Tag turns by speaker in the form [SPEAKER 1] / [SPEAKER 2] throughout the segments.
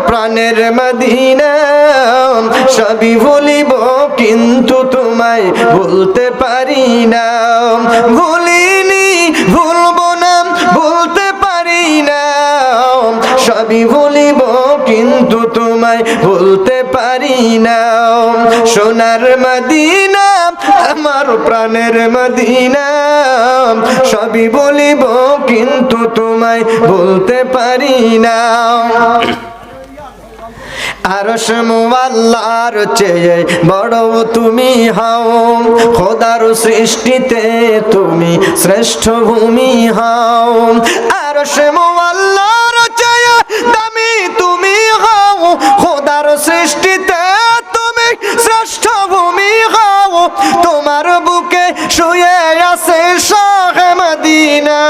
[SPEAKER 1] প্রাণের মদিনা সবই ভুলিব কিন্তু তোমায় ভুলতে পারি না ভুলিনি ভুলবো না ভুলতে পারি না সবই ভুলিব কিন্তু তোমায় ভুলতে পারি না সোনার মদিনা আমার প্রাণের মদিনা সবই বলিব কিন্তু তোমায় ভুলতে পারি না আরশ মুআল্লার চেয়ে বড় তুমি হও খোদার সৃষ্টিতে তুমি শ্রেষ্ঠ ভূমি হও আরশ মুআল্লার চেয়ে দামি তুমি হও খোদার সৃষ্টিতে তুমি শ্রেষ্ঠ ভূমি হও তোমার বুকে শুয়ে আছে শাহে মদিনা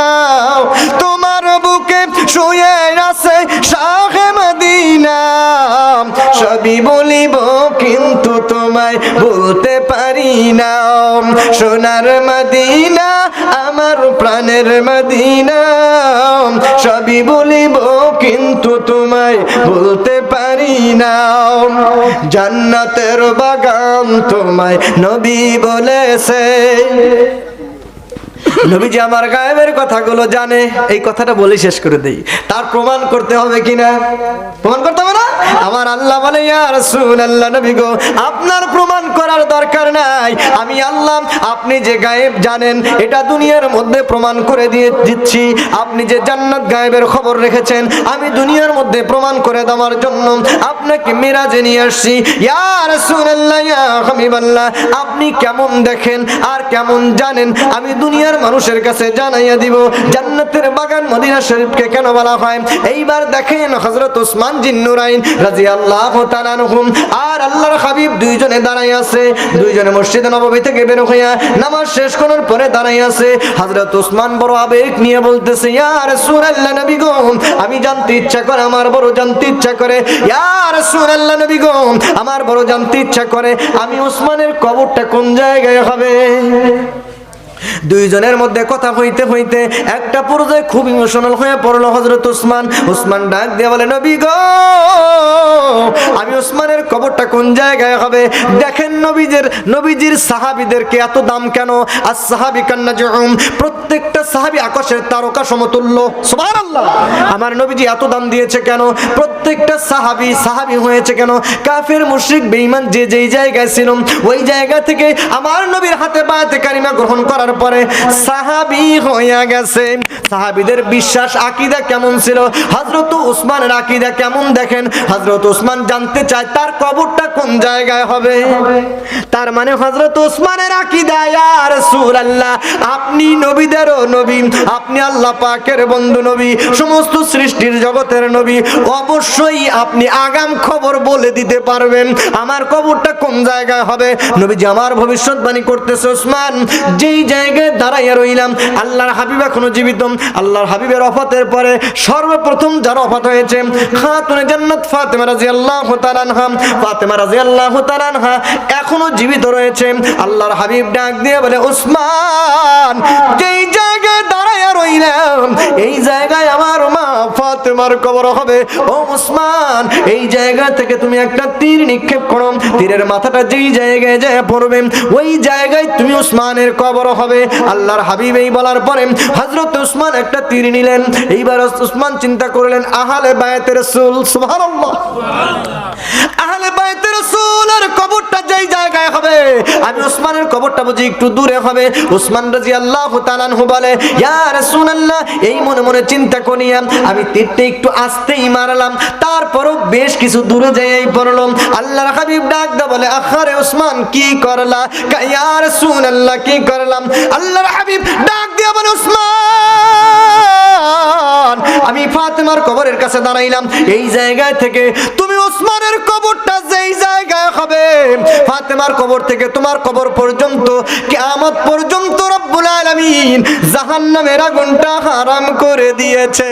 [SPEAKER 1] তোমার বুকে শুয়ে আছে শাহে মদিনা সবই বলিব কিন্তু তোমায় বলতে পারি না সোনার মদিনা আমার প্রাণের মদিনা সবই বলিব কিন্তু তোমায় বলতে পারি না জান্নাতের বাগান তোমায় নবী বলেছে নবীজি আমার গায়েবের কথাগুলো জানে এই কথাটা বলে শেষ করে দেই তার প্রমাণ করতে হবে কিনা প্রমাণ করতে হবে না আমার আল্লাহ বলে ইয়া রাসূলুল্লাহ নবী গো আপনার প্রমাণ করার দরকার নাই আমি আল্লাহ আপনি যে গায়েব জানেন এটা দুনিয়ার মধ্যে প্রমাণ করে দিয়ে দিচ্ছি আপনি যে জান্নাত গায়েবের খবর রেখেছেন আমি দুনিয়ার মধ্যে প্রমাণ করে দেওয়ার জন্য আপনাকে মিরাজে নিয়ে আসছি ইয়া রাসূলুল্লাহ ইয়া হাবিবাল্লাহ আপনি কেমন দেখেন আর কেমন জানেন আমি দুনিয়ার মানুষের কাছে জানাইয়া দিব জান্নাতের বাগান মদিনা শরীফকে কেন বলা হয় এইবার দেখেন হযরত ওসমান জিন্নুরাইন রাদিয়াল্লাহু তাআলা আনহুম আর আল্লাহর হাবিব দুইজনে দাঁড়ায় আছে দুইজনে মসজিদে নববী থেকে বের হইয়া নামাজ শেষ করার পরে দাঁড়ায় আছে হযরত ওসমান বড় আবেগ নিয়ে বলতেছে ইয়া রাসূলুল্লাহ নবী গো আমি জানতে ইচ্ছা করে আমার বড় জানতে ইচ্ছা করে ইয়া রাসূলুল্লাহ নবী গো আমার বড় জানতে ইচ্ছা করে আমি ওসমানের কবরটা কোন জায়গায় হবে দুইজনের মধ্যে কথা হইতে হইতে একটা পর্যায়ে খুব ইমোশনাল হয়ে পড়লো হযরত ওসমান ডাক দিয়ে বলে নবী গো আমি ওসমানের কবরটা কোন জায়গায় হবে দেখেন নবীজির সাহাবীদেরকে এত দাম কেন as-সাহাবী কান্নাজুম প্রত্যেকটা সাহাবী আকাশের তারকা সমতুল্য সুবহানাল্লাহ আমার নবীজি এত দাম দিয়েছে কেন প্রত্যেকটা সাহাবী হয়েছে কেন কাফের মুশরিক বেঈমান যে যেই জায়গায় ছিল ওই জায়গা থেকে আমার নবীর হাতে বায়াতে কারিমা গ্রহণ করার পরে সাহাবী হইয়া গেছে সাহাবীদের বিশ্বাস আকীদা কেমন ছিল হযরত ওসমানের আকীদা কেমন দেখেন হযরত ওসমান জানতে চায় তার কবরটা কোন জায়গায় হবে তার মানে হযরত ওসমানের আকীদা ইয়া রাসূলুল্লাহ আপনি নবীদেরও নবী আপনি আল্লাহ পাকের বন্ধু নবী সমস্ত সৃষ্টির জগতের নবী অবশ্যই আপনি আগাম খবর বলে দিতে পারবেন আমার কবরটা কোন জায়গায় হবে নবীজি আমার ভবিষ্যৎবাণী করতেছে ওসমান যেই জায়গায় দাঁড়াইয়া রইলাম আল্লাহর হাবিব এখনো জীবিত আল্লাহর হাবিবের ওফাতের পরে সর্বপ্রথম যার ওফাত হয়েছে খাতুনে জান্নাত ফাতেমা রাদিয়াল্লাহু তাআলা আনহা এখনো জীবিত রয়েছে আল্লাহর হাবিব ডাক দিয়ে বলে ওসমান যেই জায়গায় দাঁড়াইয়া রইলাম এই জায়গায় আমার মা ফাতেমার কবর হবে ও ওসমান এই জায়গা থেকে তুমি একটা তীর নিক্ষেপ করো তীরের মাথাটা যেই জায়গায় যায় পড়বে ওই জায়গায় তুমি ওসমানের কবর হবে আল্লাহর হাবিব এই বলার পরে হযরত ওসমান একটা তীর নিলেন এইবার ওসমান চিন্তা করলেন আহলে বায়াতের রাসূল সুবহানাল্লাহ আহলে বায়াতের রাসূলের কবরটা যেই জায়গায় হবে আমি ওসমানের কবরটা বুঝি একটু দূরে হবে ওসমান রাদিয়াল্লাহু তাআলা আনহু বলে ইয়া রাসূলুল্লাহ এই মনে মনে চিন্তা করিয়া আমি তীরটা একটু আস্তেই মারলাম তারপরও বেশ কিছু দূরে যাই পড়ল আল্লাহর হাবিব ডাক দা বলে আখারে ওসমান কি করলা ইয়া রাসূলুল্লাহ কি করলাম আল্লাহর হাবিব ডাক দিয়া বলে ওসমান আমি ফাতেমার কবরের কাছে দাঁড়াইলাম এই জায়গা থেকে তুমি উসমানের কবরটা যেই জায়গায় হবে, ফাতেমার কবর থেকে তোমার কবর পর্যন্ত, কিয়ামত পর্যন্ত রব্বুল আলামিন জাহান্নামের আগুনটা হারাম করে দিয়েছে।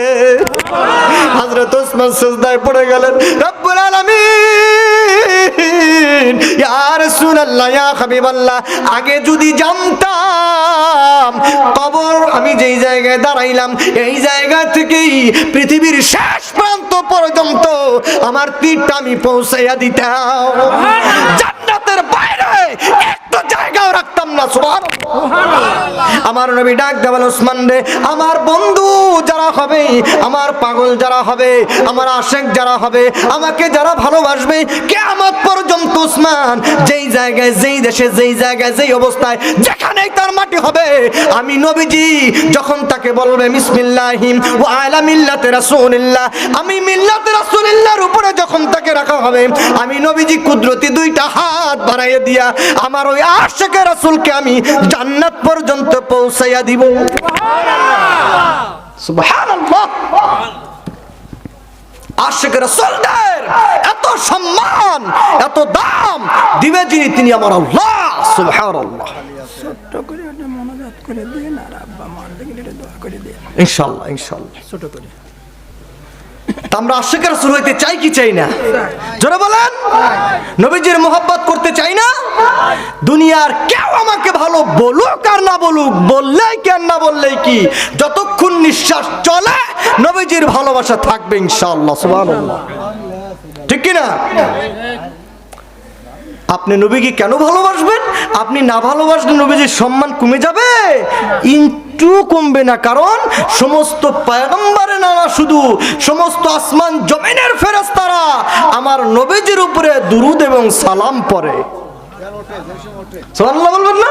[SPEAKER 1] হযরত উসমান সিজদায় পড়ে গেলেন, রব্বুল আলামিন, ইয়া রাসূলুল্লাহ, ইয়া হাবিবাল্লাহ, আগে যদি জানতাম কবর আমি যেই জায়গায় দাঁড়াইলাম এই জায়গা থেকেই পৃথিবীর শেষ প্রান্ত পর্যন্ত আমার তীরটা আমি পৌঁছাইয়া দিতাম, জান্নাতের বাইরে একটা জায়গাও রাখতাম না। সুবহানাল্লাহ। আমার নবী ডাক দেওয়াল, উসমান রে, আমার বন্ধু যারা হবে, আমার পাগল যারা হবে, আমার আশিক যারা হবে, আমাকে যারা ভালোবাসবে, কিয়ামত পর্যন্ত উসমান যেই জায়গায়, যেই দেশে, যেই জায়গায়, যেই অবস্থায়, যেখানেই তার মাটি হবে, আমি নবীজি যখন তাকে বলবে বিসমিল্লাহি ওয়া আলা মিল্লাতি রাসূলিল্লাহ, আমি মিল্লাতে রাসূলিল্লাহর উপরে যখন তাকে রাখা হবে, আমি নবীজি কুদরতি দুইটা হাত বাড়াইয়া দিয়া আমার ওই আশিকে রাসূলকে আমি জান্নাত পর্যন্ত পৌঁছাইয়া দিব। সুবহানাল্লাহ, সুবহানাল্লাহ। আশিকে রাসূলদের এত সম্মান, এত দাম দিবে যিনি, তিনি আমার আল্লাহ। সুবহানাল্লাহ।
[SPEAKER 2] ছোট করে একটা মনোজাত করে দিয়ে না, আব্বা মান দেখলে এটা দোয়া করে দিয়ে
[SPEAKER 1] ইনশাআল্লাহ, ইনশাআল্লাহ।
[SPEAKER 2] ছোট করে
[SPEAKER 1] আমরা আশিকে রাসূল হইতে চাই কি চাই না? জোরে বলেন। নবীজির মোহাব্বত করতে চাই না? দুনিয়ার কেউ আমাকে ভালো বলুক আর না বলুক, বললেই কি আর না বললেই কি, যতক্ষণ নিঃশ্বাস চলে নবীজির ভালোবাসা থাকবে ইনশাআল্লাহ। সুবহানাল্লাহ, ঠিক কি না? আপনি নবীকে কেন ভালোবাসবেন? আপনি না ভালোবাসলে নবীজির সম্মান কমে যাবে? একটু কমবে না, কারণ সমস্ত পয়গম্বরের না, শুধু সমস্ত আসমান জমিনের ফেরেশতারা আমার নবীজির উপরে দুরূদ এবং সালাম পড়ে। সুবহানাল্লাহ বলবেন না?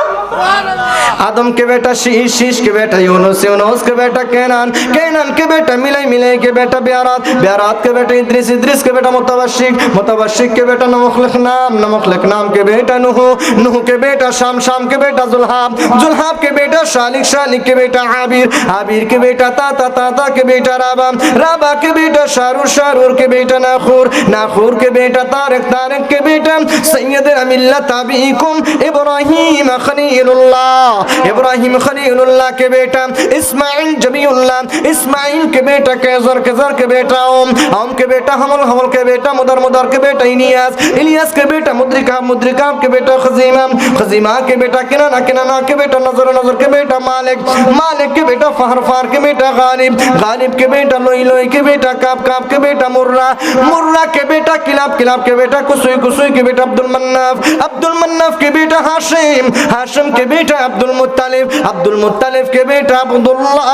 [SPEAKER 1] आदम के बेटा शीश, शीश के बेटा यूनुस, यूनुस के बेटा कैनान, कैनान के बेटा मिलाई, मिलाई के बेटा ब्यारात, ब्यारात के बेटा इद्रिस, इद्रिस के बेटा मुतवशिक, मुतवशिक के बेटा नमुखलिकनाम, नमुखलिकनाम के बेटा नूह, नूह के बेटा शाम, शाम के बेटा जुल्हाब, जुल्हाब के बेटा शालिक, शालिक के बेटा आबिर, आबिर के बेटा ताता, ताता के बेटा राबा, राबा के बेटा शारूर, शारूर के बेटा नाखूर, नाखूर के बेटा तारिक, तारिक के बेटा सैयदना मिल्लत अबीकुम इब्राहीम खलीलुल्लाह, इब्राहिम खलीलुल्लाह के बेटा इस्माइल जबीउल्लाह, इस्माइल के बेटा कैसर, कैसर के बेटा ओम के बेटा हमल, हमल के बेटा मुदर, मुदर के बेटा इलियास, इलियास के बेटा मुद्रिका, मुद्रिका के बेटा खजीमा, खजीमा के बेटा किनाना, किनाना के बेटा नजर, नजर के बेटा मालिक, मालिक के बेटा फहर, फहर के बेटा गालिब, गालिब के बेटा लोई, लोई के बेटा काब, काब के बेटा मुर्रा, मुर्रा के बेटा किलाब, किलाब के बेटा कुसुई, कुसुई के बेटा अब्दुल मन्नाफ, अब्दुल मन्नाफ के बेटा हाशिम, हाशिम के बेटा अब्दुल मुत्तालिब, अब्दुल मुत्तालिब के बेटा अब्दुल्लाह,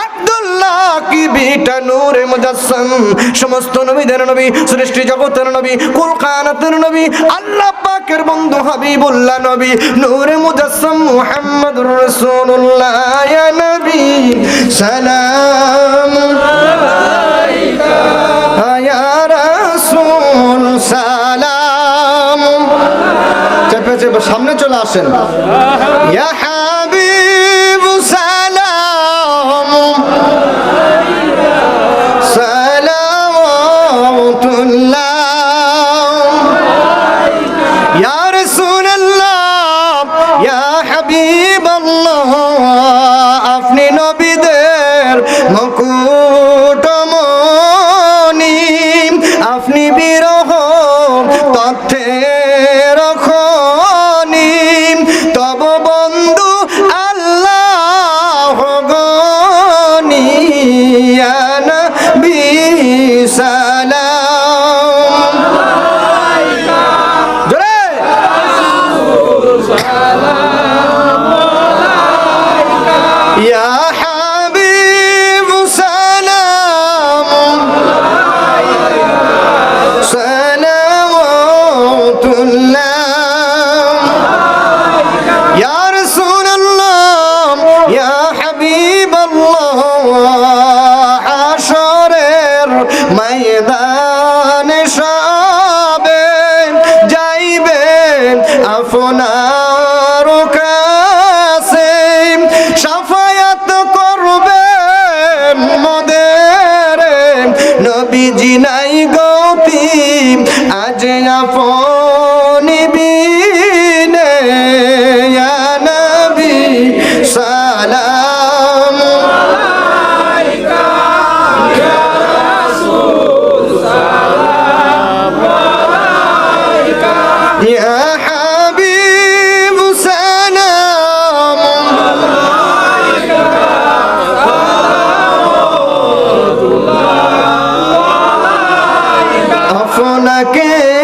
[SPEAKER 1] अब्दुल्लाह की बेटा नूरे मुजस्सम, समस्त नबीদের নবী, সৃষ্টি জগতের নবী, কুল কায়নাতের নবী, আল্লাহ পাকের বন্ধু হাবিবুল্লাহ নবী, নূরে মুজস্সম মুহাম্মদুর রাসূলুল্লাহ, ইয়া নবী সালাম আলাইকা, ইয়া রাসূল সালাম। চেপে চেপে সামনে চলে আসেন। ইয়া হাবিব সালাম সালাওয়াতুল্লাহ, ইয়া রাসূলুল্লাহ, ইয়া হাবিবাল্লাহ, আপনি নবীদের মুকুটমণি, আপনি বিরহ তথ্যের খনি, তব বন্ধু আল্লাহ গনি, ইয়া নবী সালাম আলাইকা, জোরে সালাম আলাইকা, ইয়া হাবিব সালাম আলাইকা, সালাওয়াতুল্লাহ, ইয়া রাসূলুল্লাহ, ইয়া হাবিবাল্লাহ, হাশরের ময়দানে সবে যাইবেন আপনার কাছে, শাফায়াত করবেন মোদের নবীজি নাই গতি আজ আপন বিনে ইয়া নবী সালাম আলাইকা ইয়া রাসূল সালাম আলাইকা ইয়া হাবিব সালাম আলাইকা আপনাকে